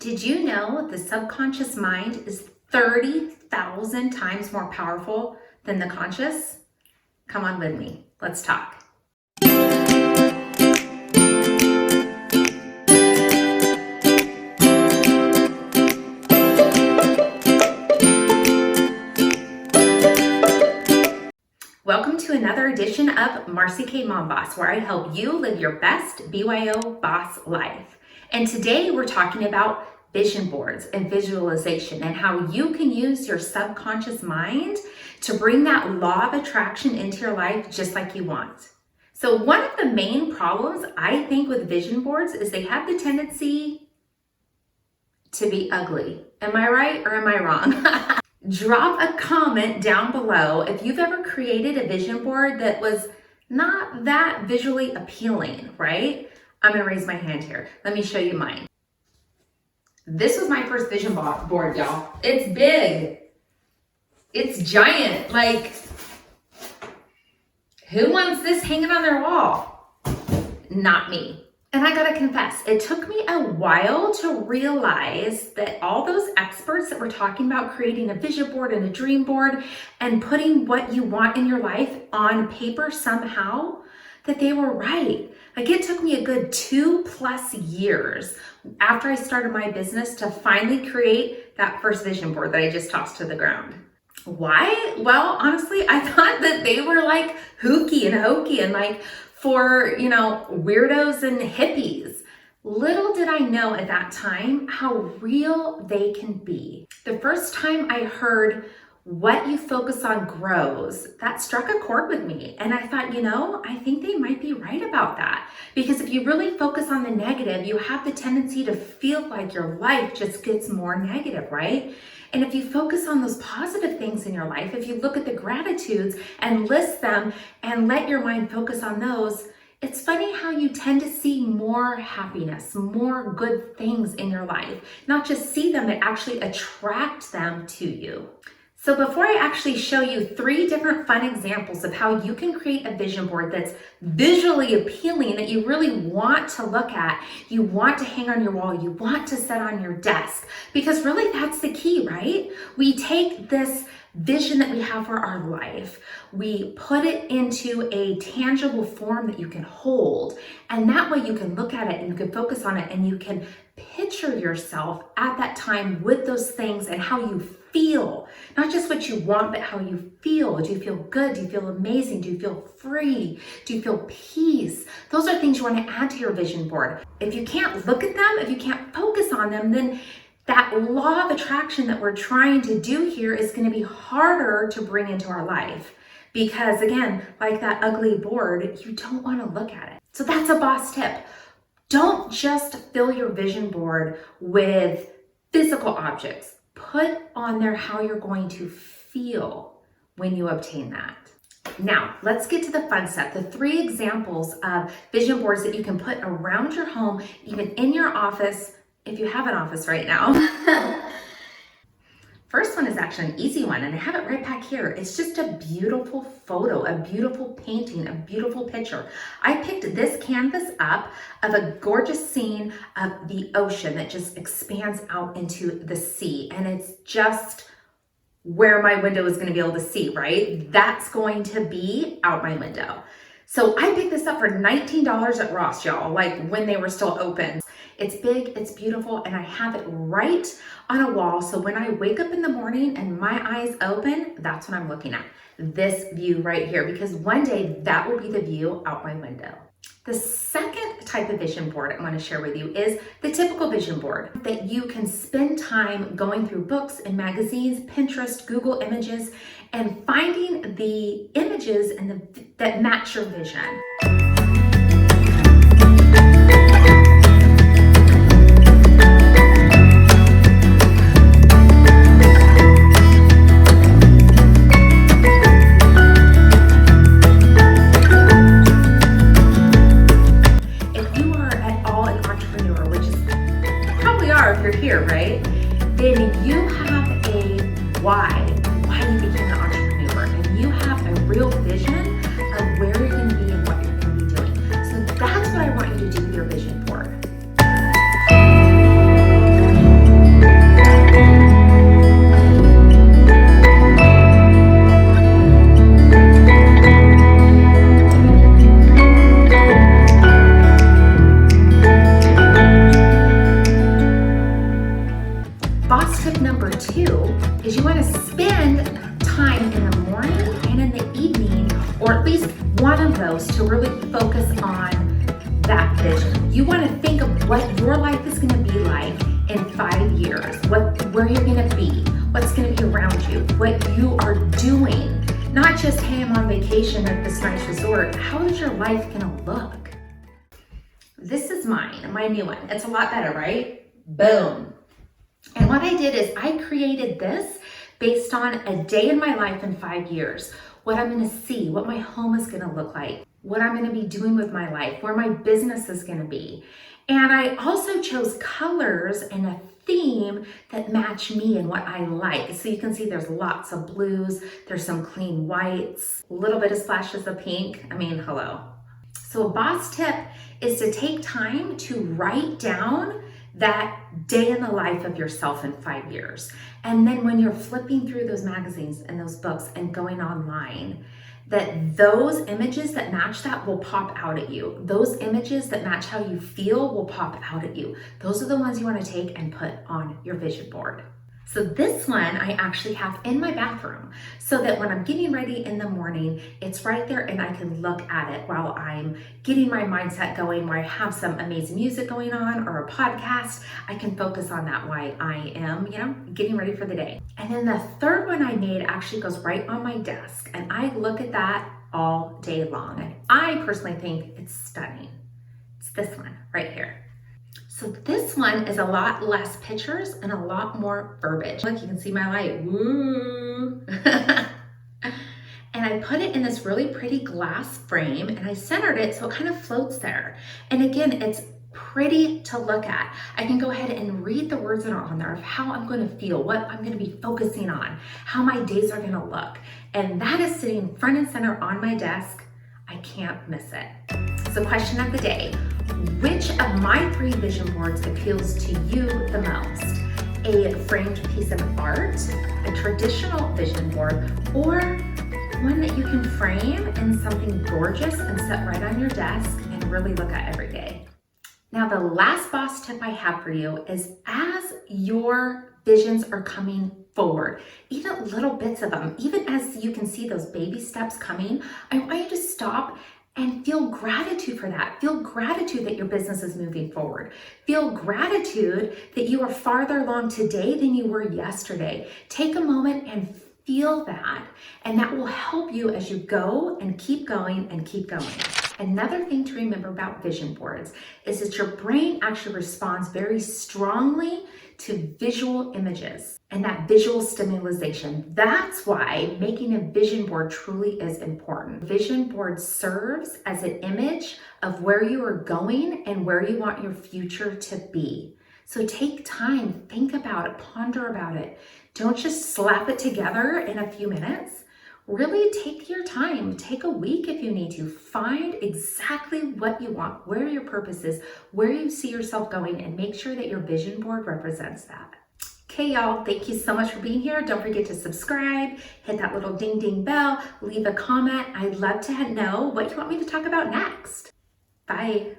Did you know the subconscious mind is 30,000 times more powerful than the conscious? Come on with me. Let's talk. Welcome to another edition of Marcy MomBOSS, where I help you live your best BYO boss life. And today we're talking about vision boards and visualization and how you can use your subconscious mind to bring that law of attraction into your life just like you want. So one of the main problems I think with vision boards is they have the tendency to be ugly. Am I right or am I wrong? Drop a comment down below if you've ever created a vision board that was not that visually appealing, right? I'm gonna raise my hand here. Let me show you mine. This was my first vision board, y'all. It's big. It's giant. Like, who wants this hanging on their wall? Not me. And I gotta confess, it took me a while to realize that all those experts that were talking about creating a vision board and a dream board and putting what you want in your life on paper somehow, that they were right. Like, it took me a good 2+ years after I started my business to finally create that first vision board that I just tossed to the ground. Why? Well, honestly, I thought that they were like hooky and hokey and like for, weirdos and hippies. Little did I know at that time how real they can be. The first time I heard what you focus on grows, that struck a chord with me. And I thought, I think they might be right about that. Because if you really focus on the negative, you have the tendency to feel like your life just gets more negative, right? And if you focus on those positive things in your life, if you look at the gratitudes and list them and let your mind focus on those, it's funny how you tend to see more happiness, more good things in your life. Not just see them, but actually attract them to you. So before I actually show you 3 different fun examples of how you can create a vision board that's visually appealing, that you really want to look at, you want to hang on your wall, you want to set on your desk, because really that's the key, right? We take this vision that we have for our life, we put it into a tangible form that you can hold, and that way you can look at it and you can focus on it and you can picture yourself at that time with those things and how you feel, not just what you want, but how you feel. Do you feel good? Do you feel amazing? Do you feel free? Do you feel peace? Those are things you want to add to your vision board. If you can't look at them, if you can't focus on them, then that law of attraction that we're trying to do here is going to be harder to bring into our life. Because again, like that ugly board, you don't want to look at it. So that's a boss tip. Don't just fill your vision board with physical objects. Put on there how you're going to feel when you obtain that. Now, let's get to the fun stuff. The 3 examples of vision boards that you can put around your home, even in your office, if you have an office right now. First one is actually an easy one, and I have it right back here. It's just a beautiful photo, a beautiful painting, a beautiful picture. I picked this canvas up of a gorgeous scene of the ocean that just expands out into the sea, and it's just where my window is going to be able to see, right? That's going to be out my window. So I picked this up for $19 at Ross, y'all, like when they were still open. It's big, it's beautiful, and I have it right on a wall. So when I wake up in the morning and my eyes open, that's what I'm looking at. This view right here, because one day that will be the view out my window. The second type of vision board I want to share with you is the typical vision board that you can spend time going through books and magazines, Pinterest, Google Images, and finding the images that match your vision. If you're here, right? Then you have a why you became an entrepreneur, and you have a real vision of where you're going to be and what you're going to be doing. So that's what I want you to do with your vision board. number 2 is you want to spend time in the morning and in the evening, or at least one of those, to really focus on that vision. You want to think of what your life is going to be like in 5 years, where you're going to be, what's going to be around you, what you are doing. Not just, hey, I'm on vacation at this nice resort. How is your life going to look? This is mine, my new one. It's a lot better, right? Boom. And what I did is I created this based on a day in my life in 5 years. What I'm going to see, what my home is going to look like, what I'm going to be doing with my life, where my business is going to be. And I also chose colors and a theme that match me and what I like. So you can see there's lots of blues, there's some clean whites, a little bit of splashes of pink. I mean, hello. So a boss tip is to take time to write down that day in the life of yourself in 5 years. And then when you're flipping through those magazines and those books and going online, that those images that match that will pop out at you. Those images that match how you feel will pop out at you. Those are the ones you want to take and put on your vision board. So this one I actually have in my bathroom, so that when I'm getting ready in the morning, it's right there and I can look at it while I'm getting my mindset going, where I have some amazing music going on or a podcast. I can focus on that while I am, getting ready for the day. And then the third one I made actually goes right on my desk, and I look at that all day long. And I personally think it's stunning. It's this one right here. So this one is a lot less pictures and a lot more verbiage. Look, you can see my light, woo. And I put it in this really pretty glass frame, and I centered it so it kind of floats there. And again, it's pretty to look at. I can go ahead and read the words that are on there of how I'm going to feel, what I'm going to be focusing on, how my days are going to look. And that is sitting front and center on my desk. I can't miss it. So question of the day. Which of my 3 vision boards appeals to you the most? A framed piece of art, a traditional vision board, or one that you can frame in something gorgeous and set right on your desk and really look at every day? Now, the last boss tip I have for you is, as your visions are coming forward, even little bits of them, even as you can see those baby steps coming, I want you to stop and feel gratitude for that. Feel gratitude that your business is moving forward. Feel gratitude that you are farther along today than you were yesterday. Take a moment and feel that, and that will help you as you go and keep going and keep going. Another thing to remember about vision boards is that your brain actually responds very strongly to visual images and that visual stimulation. That's why making a vision board truly is important. Vision board serves as an image of where you are going and where you want your future to be. So take time, think about it, ponder about it. Don't just slap it together in a few minutes. Really take your time, take a week if you need to. Find exactly what you want, where your purpose is, where you see yourself going, and make sure that your vision board represents that. Okay, y'all, thank you so much for being here. Don't forget to subscribe, hit that little ding ding bell, leave a comment. I'd love to know what you want me to talk about next. Bye.